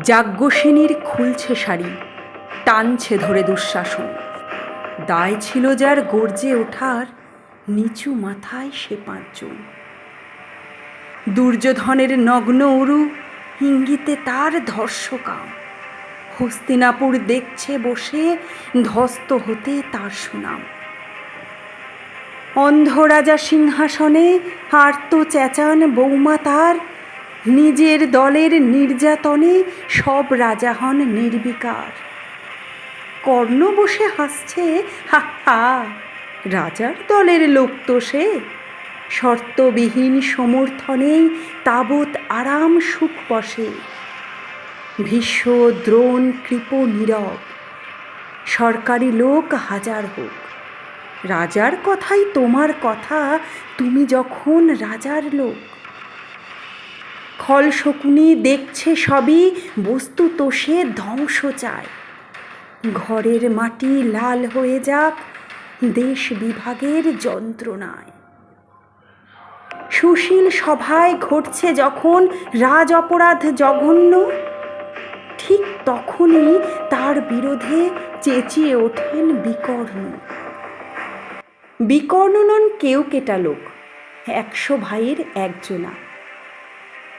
যাজ্ঞসেনীর খুলছে শাড়ি, টানছে ধরে দুঃশাসন। দায় ছিল যার গর্জে ওঠার, নিচু মাথায় সে পাঁচজন। দুর্যোধনের নগ্ন উরু, ইঙ্গিতে তার ধর্ষকাম। হস্তিনাপুর দেখছে বসে, ধ্বস্ত হতে তার সুনাম। অন্ধ রাজা সিংহাসনে আর্ত চেঁচান বৌমা তার, নিজের দলের নির্যাতনে সব রাজা হন নির্বিকার। কর্ণ বসে হাসছে, হা হা, রাজার দলের লোক তো সে। শর্তবিহীন সমর্থনেই তাবৎ আরাম সুখ বসে। ভীষ্ম দ্রোণ কৃপ নীরব, সরকারি লোক হাজার হোক। রাজার কথাই তোমার কথা, তুমি যখন রাজার লোক। খল শকুনি দেখছে সবই, বস্তুত সে ধ্বংস চায়। ঘরের মাটি লাল হয়ে যাক দেশ বিভাগের যন্ত্রণায়। সুশীল সভায় ঘটছে যখন রাজ অপরাধ জঘন্য, ঠিক তখনই তার বিরোধে চেঁচিয়ে ওঠেন বিকর্ণ। বিকর্ণ নন কেউ কেটা লোক, 100 ভাইয়ের একজনা।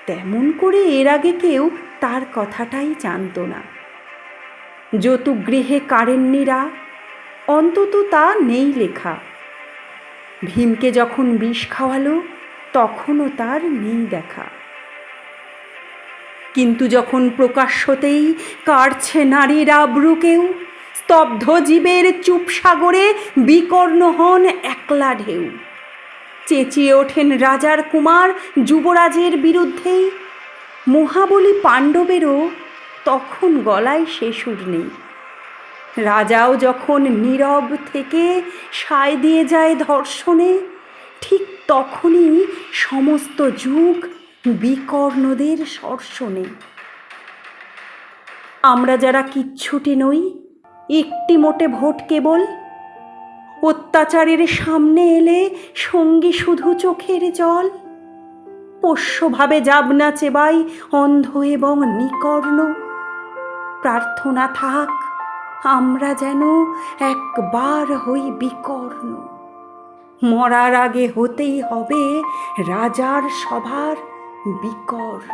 তেমন করে এর আগে কেউ তার কথাটাই জানত না। যতুগৃহে কারেন্নিরা, অন্তত তা নেই লেখা। ভীমকে যখন বিষ খাওয়ালো, তখনও তার নেই দেখা। কিন্তু যখন প্রকাশ্যতেই কাড়ছে নারীর আব্রু কেউ, স্তব্ধ জীবের চুপ সাগরে বিকর্ণ হন একলা ঢেউ। চেঁচিয়ে ওঠেন রাজার কুমার যুবরাজের বিরুদ্ধেই। মহাবলী পাণ্ডবেরও তখন গলায় সে সুর নেই। রাজাও যখন নীরব থেকে সায় দিয়ে যায় ধর্ষণে, ঠিক তখনই সমস্ত যুগ বিকর্ণদের স্বর্শনে। আমরা যারা কিচ্ছুটি নই, একটি মোটে ভোট কেবল, অত্যাচারের সামনে এলে সঙ্গী শুধু চোখের জল। পোষ্যভাবে যাবনা চেবাই অন্ধ এবং নিকর্ণ। প্রার্থনা থাক আমরা যেন একবার হই বিকর্ণ। মরার আগে হতেই হবে রাজার সভার বিকর্ণ।